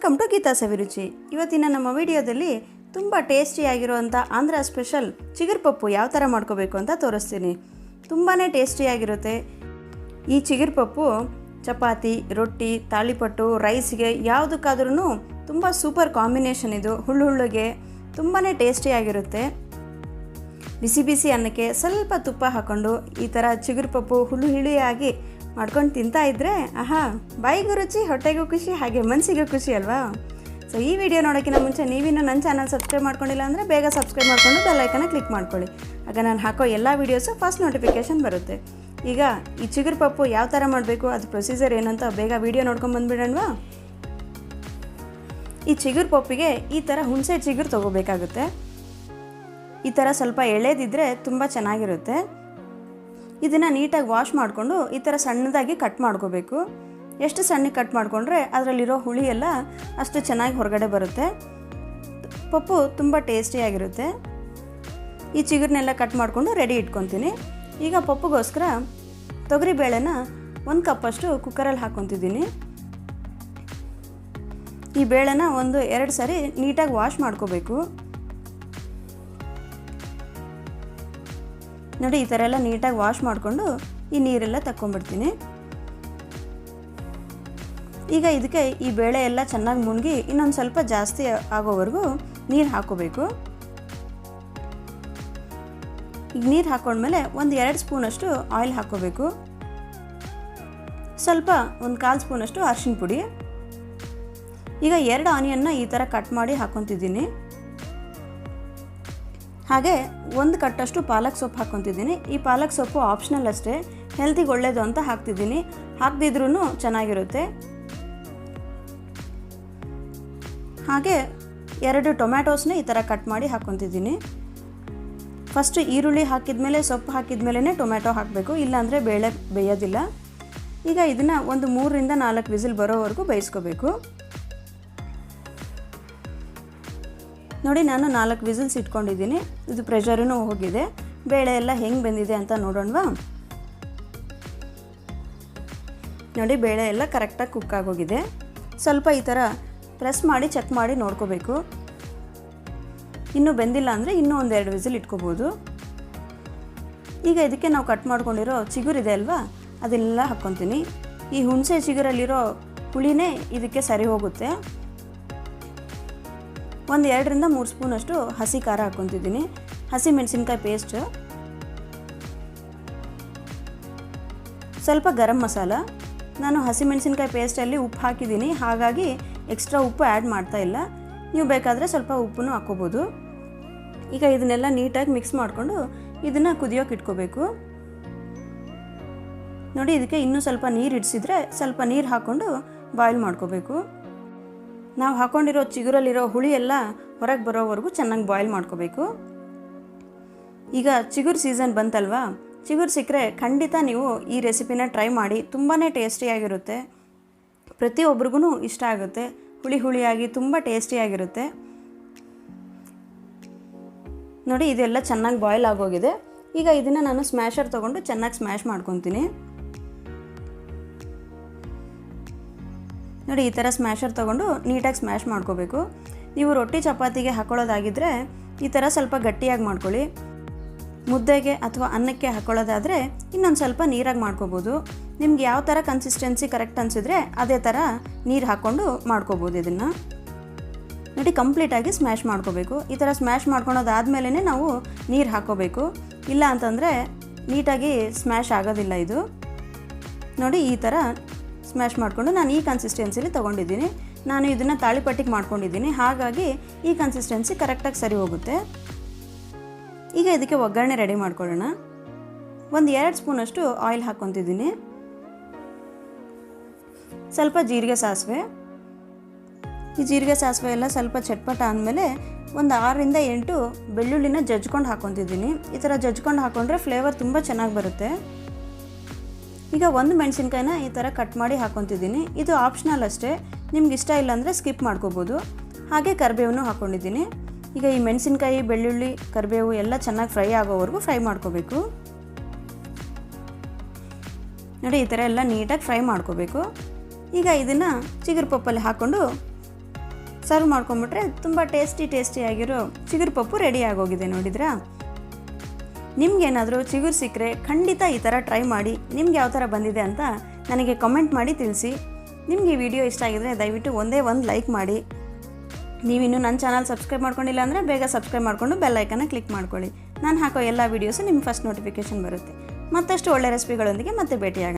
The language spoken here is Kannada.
ವೆಲ್ಕಮ್ ಟು ಗೀತಾ ಸವಿರುಚಿ. ಇವತ್ತಿನ ನಮ್ಮ ವಿಡಿಯೋದಲ್ಲಿ ತುಂಬ ಟೇಸ್ಟಿಯಾಗಿರುವಂಥ ಆಂಧ್ರ ಸ್ಪೆಷಲ್ ಚಿಗುರುಪಪ್ಪು ಯಾವ ಥರ ಮಾಡ್ಕೋಬೇಕು ಅಂತ ತೋರಿಸ್ತೀನಿ. ತುಂಬಾ ಟೇಸ್ಟಿಯಾಗಿರುತ್ತೆ. ಈ ಚಿಗುರುಪಪ್ಪು ಚಪಾತಿ, ರೊಟ್ಟಿ, ತಾಳಿಪಟ್ಟು, ರೈಸ್ಗೆ ಯಾವುದಕ್ಕಾದ್ರೂ ತುಂಬ ಸೂಪರ್ ಕಾಂಬಿನೇಷನ್. ಇದು ಹುಳ್ಳುಗೆ ತುಂಬಾ ಟೇಸ್ಟಿಯಾಗಿರುತ್ತೆ. ಬಿಸಿ ಬಿಸಿ ಅನ್ನಕ್ಕೆ ಸ್ವಲ್ಪ ತುಪ್ಪ ಹಾಕ್ಕೊಂಡು ಈ ಥರ ಚಿಗುರುಪಪ್ಪು ಹುಳಿಯಾಗಿ ಮಾಡ್ಕೊಂಡು ತಿಂತಾ ಇದ್ದರೆ ಆಹಾ, ಬಾಯಿಗೂ ರುಚಿ, ಹೊಟ್ಟೆಗೂ ಖುಷಿ, ಹಾಗೆ ಮನಸ್ಸಿಗೂ ಖುಷಿ ಅಲ್ವಾ? ಸೊ ಈ ವಿಡಿಯೋ ನೋಡೋಕ್ಕಿಂತ ಮುಂಚೆ ನೀವಿನ್ನೂ ನನ್ನ ಚಾನಲ್ ಸಬ್ಸ್ಕ್ರೈಬ್ ಮಾಡ್ಕೊಂಡಿಲ್ಲ ಅಂದರೆ ಬೇಗ ಸಬ್ಸ್ಕ್ರೈಬ್ ಮಾಡಿಕೊಂಡು ಬೆಲ್ ಐಕನ್ನ ಕ್ಲಿಕ್ ಮಾಡ್ಕೊಳ್ಳಿ. ಆಗ ನಾನು ಹಾಕೋ ಎಲ್ಲ ವೀಡಿಯೋಸು ಫಸ್ಟ್ ನೋಟಿಫಿಕೇಷನ್ ಬರುತ್ತೆ. ಈಗ ಈ ಚಿಗುರುಪಪ್ಪು ಯಾವ ಥರ ಮಾಡಬೇಕು, ಅದು ಪ್ರೊಸೀಜರ್ ಏನಂತ ಬೇಗ ವಿಡಿಯೋ ನೋಡ್ಕೊಂಡು ಬಂದುಬಿಡೋಣವಾ? ಈ ಚಿಗುರುಪಪ್ಪಿಗೆ ಈ ಥರ ಹುಣಸೆ ಚಿಗುರು ತೊಗೋಬೇಕಾಗುತ್ತೆ. ಈ ಥರ ಸ್ವಲ್ಪ ಎಳೆದಿದ್ದರೆ ತುಂಬ ಚೆನ್ನಾಗಿರುತ್ತೆ. ಇದನ್ನು ನೀಟಾಗಿ ವಾಶ್ ಮಾಡಿಕೊಂಡು ಈ ಥರ ಸಣ್ಣದಾಗಿ ಕಟ್ ಮಾಡ್ಕೋಬೇಕು. ಎಷ್ಟು ಸಣ್ಣಗೆ ಕಟ್ ಮಾಡಿಕೊಂಡ್ರೆ ಅದರಲ್ಲಿರೋ ಹುಳಿ ಎಲ್ಲ ಅಷ್ಟು ಚೆನ್ನಾಗಿ ಹೊರಗಡೆ ಬರುತ್ತೆ. ಪಪ್ಪು ತುಂಬ ಟೇಸ್ಟಿಯಾಗಿರುತ್ತೆ. ಈ ಚಿಗುರನ್ನೆಲ್ಲ ಕಟ್ ಮಾಡಿಕೊಂಡು ರೆಡಿ ಇಟ್ಕೊತೀನಿ. ಈಗ ಪಪ್ಪುಗೋಸ್ಕರ ತೊಗರಿಬೇಳೆನ 1 ಕಪ್ಪಷ್ಟು ಕುಕ್ಕರಲ್ಲಿ ಹಾಕ್ಕೊತಿದ್ದೀನಿ. ಈ ಬೇಳೆನ 1-2 ಸರಿ ನೀಟಾಗಿ ವಾಶ್ ಮಾಡ್ಕೋಬೇಕು. ನೋಡಿ, ಈ ಥರ ಎಲ್ಲ ನೀಟಾಗಿ ವಾಶ್ ಮಾಡಿಕೊಂಡು ಈ ನೀರೆಲ್ಲ ತಕ್ಕೊಂಬಿಡ್ತೀನಿ. ಈಗ ಇದಕ್ಕೆ ಈ ಬೇಳೆ ಎಲ್ಲ ಚೆನ್ನಾಗಿ ಮುಳುಗಿ ಇನ್ನೊಂದು ಸ್ವಲ್ಪ ಜಾಸ್ತಿ ಆಗೋವರೆಗೂ ನೀರು ಹಾಕ್ಕೋಬೇಕು. ಈಗ ನೀರು ಹಾಕ್ಕೊಂಡ್ಮೇಲೆ 1-2 ಸ್ಪೂನಷ್ಟು ಆಯಿಲ್ ಹಾಕ್ಕೋಬೇಕು. ಸ್ವಲ್ಪ 1/4 ಸ್ಪೂನಷ್ಟು ಅರಿಶಿನ ಪುಡಿ. ಈಗ 2 ಆನಿಯನ್ನ ಈ ಥರ ಕಟ್ ಮಾಡಿ ಹಾಕ್ಕೊತಿದ್ದೀನಿ. ಹಾಗೆ 1 ಕಟ್ಟಷ್ಟು ಪಾಲಕ್ ಸೊಪ್ಪು ಹಾಕ್ಕೊತಿದ್ದೀನಿ. ಈ ಪಾಲಕ್ ಸೊಪ್ಪು ಆಪ್ಷನಲ್ ಅಷ್ಟೇ, ಹೆಲ್ತಿಗೆ ಒಳ್ಳೆಯದು ಅಂತ ಹಾಕ್ತಿದ್ದೀನಿ. ಹಾಕ್ದಿದ್ರೂ ಚೆನ್ನಾಗಿರುತ್ತೆ. ಹಾಗೆ 2 ಟೊಮ್ಯಾಟೋಸ್ನ ಈ ಥರ ಕಟ್ ಮಾಡಿ ಹಾಕ್ಕೊತಿದ್ದೀನಿ. ಫಸ್ಟ್ ಈರುಳ್ಳಿ ಹಾಕಿದ್ಮೇಲೆ ಸೊಪ್ಪು ಹಾಕಿದ್ಮೇಲೆ ಟೊಮ್ಯಾಟೊ ಹಾಕಬೇಕು, ಇಲ್ಲಾಂದರೆ ಬೇಳೆ ಬೇಯೋದಿಲ್ಲ. ಈಗ ಇದನ್ನು 3-4 ವಿಸಿಲ್ ಬರೋವರೆಗೂ ಬೇಯಿಸ್ಕೋಬೇಕು. ನೋಡಿ, ನಾನು 4 ವಿಸಿಲ್ಸ್ ಇಟ್ಕೊಂಡಿದ್ದೀನಿ. ಇದು ಪ್ರೆಷರೂ ಹೋಗಿದೆ. ಬೇಳೆ ಎಲ್ಲ ಹೆಂಗೆ ಬೆಂದಿದೆ ಅಂತ ನೋಡೋಣವಾ? ನೋಡಿ, ಬೇಳೆ ಎಲ್ಲ ಕರೆಕ್ಟಾಗಿ ಕುಕ್ ಆಗೋಗಿದೆ. ಸ್ವಲ್ಪ ಈ ಥರ ಪ್ರೆಸ್ ಮಾಡಿ ಚೆಕ್ ಮಾಡಿ ನೋಡ್ಕೋಬೇಕು. ಇನ್ನೂ ಬೆಂದಿಲ್ಲ ಅಂದರೆ ಇನ್ನೂ 1-2 ವಿಸಿಲ್ ಇಟ್ಕೋಬೋದು. ಈಗ ಇದಕ್ಕೆ ನಾವು ಕಟ್ ಮಾಡ್ಕೊಂಡಿರೋ ಚಿಗುರಿದೆ ಅಲ್ವಾ, ಅದನ್ನೆಲ್ಲ ಹಾಕ್ಕೊತೀನಿ. ಈ ಹುಣಸೆ ಚಿಗುರಲ್ಲಿರೋ ಹುಳಿನೇ ಇದಕ್ಕೆ ಸರಿ ಹೋಗುತ್ತೆ. 1-2-3 ಸ್ಪೂನಷ್ಟು ಹಸಿ ಖಾರ ಹಾಕ್ಕೊತಿದ್ದೀನಿ. ಹಸಿ ಮೆಣಸಿನ್ಕಾಯಿ ಪೇಸ್ಟ್, ಸ್ವಲ್ಪ ಗರಂ ಮಸಾಲ. ನಾನು ಹಸಿ ಮೆಣಸಿನ್ಕಾಯಿ ಪೇಸ್ಟಲ್ಲಿ ಉಪ್ಪು ಹಾಕಿದ್ದೀನಿ, ಹಾಗಾಗಿ ಎಕ್ಸ್ಟ್ರಾ ಉಪ್ಪು ಆ್ಯಡ್ ಮಾಡ್ತಾ ಇಲ್ಲ. ನೀವು ಬೇಕಾದರೆ ಸ್ವಲ್ಪ ಉಪ್ಪನ್ನು ಹಾಕ್ಕೋಬೋದು. ಈಗ ಇದನ್ನೆಲ್ಲ ನೀಟಾಗಿ ಮಿಕ್ಸ್ ಮಾಡಿಕೊಂಡು ಇದನ್ನು ಕುದಿಯೋಕೆ ಇಟ್ಕೋಬೇಕು. ನೋಡಿ, ಇದಕ್ಕೆ ಇನ್ನೂ ಸ್ವಲ್ಪ ನೀರು ಇಡಿಸಿದ್ರೆ ಸ್ವಲ್ಪ ನೀರು ಹಾಕ್ಕೊಂಡು ಬಾಯ್ಲ್ ಮಾಡ್ಕೋಬೇಕು. ನಾವು ಹಾಕ್ಕೊಂಡಿರೋ ಚಿಗುರಲ್ಲಿರೋ ಹುಳಿ ಎಲ್ಲ ಹೊರಗೆ ಬರೋವರೆಗೂ ಚೆನ್ನಾಗಿ ಬಾಯ್ಲ್ ಮಾಡ್ಕೋಬೇಕು. ಈಗ ಚಿಗುರು ಸೀಸನ್ ಬಂತಲ್ವಾ, ಚಿಗುರು ಸಿಕ್ಕರೆ ಖಂಡಿತ ನೀವು ಈ ರೆಸಿಪಿನ ಟ್ರೈ ಮಾಡಿ. ತುಂಬಾ ಟೇಸ್ಟಿಯಾಗಿರುತ್ತೆ. ಪ್ರತಿಯೊಬ್ಬರಿಗೂ ಇಷ್ಟ ಆಗುತ್ತೆ. ಹುಳಿಯಾಗಿ ತುಂಬ ಟೇಸ್ಟಿಯಾಗಿರುತ್ತೆ. ನೋಡಿ, ಇದೆಲ್ಲ ಚೆನ್ನಾಗಿ ಬಾಯ್ಲ್ ಆಗೋಗಿದೆ. ಈಗ ಇದನ್ನು ನಾನು ಸ್ಮ್ಯಾಶರ್ ತೊಗೊಂಡು ಚೆನ್ನಾಗಿ ಸ್ಮ್ಯಾಶ್ ಮಾಡ್ಕೊತೀನಿ. ನೋಡಿ, ಈ ಥರ ಸ್ಮ್ಯಾಶರ್ ತೊಗೊಂಡು ನೀಟಾಗಿ ಸ್ಮ್ಯಾಶ್ ಮಾಡ್ಕೋಬೇಕು. ನೀವು ರೊಟ್ಟಿ ಚಪಾತಿಗೆ ಹಾಕೊಳ್ಳೋದಾಗಿದ್ದರೆ ಈ ಥರ ಸ್ವಲ್ಪ ಗಟ್ಟಿಯಾಗಿ ಮಾಡ್ಕೊಳ್ಳಿ. ಮುದ್ದೆಗೆ ಅಥವಾ ಅನ್ನಕ್ಕೆ ಹಾಕೊಳ್ಳೋದಾದರೆ ಇನ್ನೊಂದು ಸ್ವಲ್ಪ ನೀರಾಗಿ ಮಾಡ್ಕೋಬೋದು. ನಿಮ್ಗೆ ಯಾವ ಥರ ಕನ್ಸಿಸ್ಟೆನ್ಸಿ ಕರೆಕ್ಟ್ ಅನಿಸಿದ್ರೆ ಅದೇ ಥರ ನೀರು ಹಾಕ್ಕೊಂಡು ಮಾಡ್ಕೋಬೋದು. ಇದನ್ನು ನೋಡಿ, ಕಂಪ್ಲೀಟಾಗಿ ಸ್ಮ್ಯಾಶ್ ಮಾಡ್ಕೋಬೇಕು. ಈ ಥರ ಸ್ಮ್ಯಾಶ್ ಮಾಡ್ಕೊಳೋದಾದ್ಮೇಲೆ ನಾವು ನೀರು ಹಾಕ್ಕೋಬೇಕು, ಇಲ್ಲ ಅಂತಂದರೆ ನೀಟಾಗಿ ಸ್ಮ್ಯಾಶ್ ಆಗೋದಿಲ್ಲ ಇದು. ನೋಡಿ, ಈ ಥರ ಸ್ಮ್ಯಾಶ್ ಮಾಡಿಕೊಂಡು ನಾನು ಈ ಕನ್ಸಿಸ್ಟೆನ್ಸಿಲಿ ತೊಗೊಂಡಿದ್ದೀನಿ. ನಾನು ಇದನ್ನು ತಾಳಿಪಟ್ಟಿಗೆ ಮಾಡ್ಕೊಂಡಿದ್ದೀನಿ, ಹಾಗಾಗಿ ಈ ಕನ್ಸಿಸ್ಟೆನ್ಸಿ ಕರೆಕ್ಟಾಗಿ ಸರಿ ಹೋಗುತ್ತೆ. ಈಗ ಇದಕ್ಕೆ ಒಗ್ಗರಣೆ ರೆಡಿ ಮಾಡ್ಕೊಳ್ಳೋಣ. 1-2 ಸ್ಪೂನಷ್ಟು ಆಯಿಲ್ ಹಾಕ್ಕೊತಿದ್ದೀನಿ. ಸ್ವಲ್ಪ ಜೀರಿಗೆ ಸಾಸಿವೆ. ಈ ಜೀರಿಗೆ ಸಾಸಿವೆ ಎಲ್ಲ ಸ್ವಲ್ಪ ಚಟ್ಪಟ ಆದಮೇಲೆ 6-8 ಬೆಳ್ಳುಳ್ಳಿನ ಜಜ್ಕೊಂಡು ಹಾಕ್ಕೊತಿದ್ದೀನಿ. ಈ ಥರ ಜಜ್ಕೊಂಡು ಹಾಕ್ಕೊಂಡ್ರೆ ಫ್ಲೇವರ್ ತುಂಬ ಚೆನ್ನಾಗಿ ಬರುತ್ತೆ. ಈಗ 1 ಮೆಣಸಿನ್ಕಾಯಿನ ಈ ಥರ ಕಟ್ ಮಾಡಿ ಹಾಕ್ಕೊತಿದ್ದೀನಿ. ಇದು ಆಪ್ಷನಲ್ ಅಷ್ಟೇ, ನಿಮ್ಗೆ ಇಷ್ಟ ಇಲ್ಲ ಅಂದರೆ ಸ್ಕಿಪ್ ಮಾಡ್ಕೋಬೋದು. ಹಾಗೆ ಕರಿಬೇವನ್ನು ಹಾಕ್ಕೊಂಡಿದ್ದೀನಿ. ಈಗ ಈ ಮೆಣಸಿನ್ಕಾಯಿ, ಬೆಳ್ಳುಳ್ಳಿ, ಕರಿಬೇವು ಎಲ್ಲ ಚೆನ್ನಾಗಿ ಫ್ರೈ ಆಗೋವರೆಗೂ ಫ್ರೈ ಮಾಡ್ಕೋಬೇಕು. ನೋಡಿ, ಈ ಥರ ಎಲ್ಲ ನೀಟಾಗಿ ಫ್ರೈ ಮಾಡ್ಕೋಬೇಕು. ಈಗ ಇದನ್ನು ಚಿಗುರುಪಪ್ಪಲ್ಲಿ ಹಾಕ್ಕೊಂಡು ಸರ್ವ್ ಮಾಡ್ಕೊಂಬಿಟ್ರೆ ತುಂಬ ಟೇಸ್ಟಿಯಾಗಿರೋ ಚಿಗುರುಪಪ್ಪು ರೆಡಿ ಆಗೋಗಿದೆ ನೋಡಿದ್ರಾ. ನಿಮಗೇನಾದರೂ ಚಿಗುರು ಸಿಕ್ಕರೆ ಖಂಡಿತ ಈ ಥರ ಟ್ರೈ ಮಾಡಿ. ನಿಮ್ಗೆ ಯಾವ ಥರ ಬಂದಿದೆ ಅಂತ ನನಗೆ ಕಮೆಂಟ್ ಮಾಡಿ ತಿಳಿಸಿ. ನಿಮಗೆ ಈ ವಿಡಿಯೋ ಇಷ್ಟ ಆಗಿದರೆ ದಯವಿಟ್ಟು ಒಂದೇ ಒಂದು ಲೈಕ್ ಮಾಡಿ. ನೀವಿನ್ನೂ ನನ್ನ ಚಾನಲ್ ಸಬ್ಸ್ಕ್ರೈಬ್ ಮಾಡ್ಕೊಂಡಿಲ್ಲ ಅಂದರೆ ಬೇಗ ಸಬ್ಸ್ಕ್ರೈಬ್ ಮಾಡಿಕೊಂಡು ಬೆಲ್ ಐಕನ್ನ ಕ್ಲಿಕ್ ಮಾಡ್ಕೊಳ್ಳಿ. ನಾನು ಹಾಕೋ ಎಲ್ಲ ವೀಡಿಯೋಸು ನಿಮ್ಗೆ ಫಸ್ಟ್ ನೋಟಿಫಿಕೇಷನ್ ಬರುತ್ತೆ. ಮತ್ತಷ್ಟು ಒಳ್ಳೆ ರೆಸಿಪಿಗಳೊಂದಿಗೆ ಮತ್ತೆ ಭೇಟಿಯಾಗೋಣ.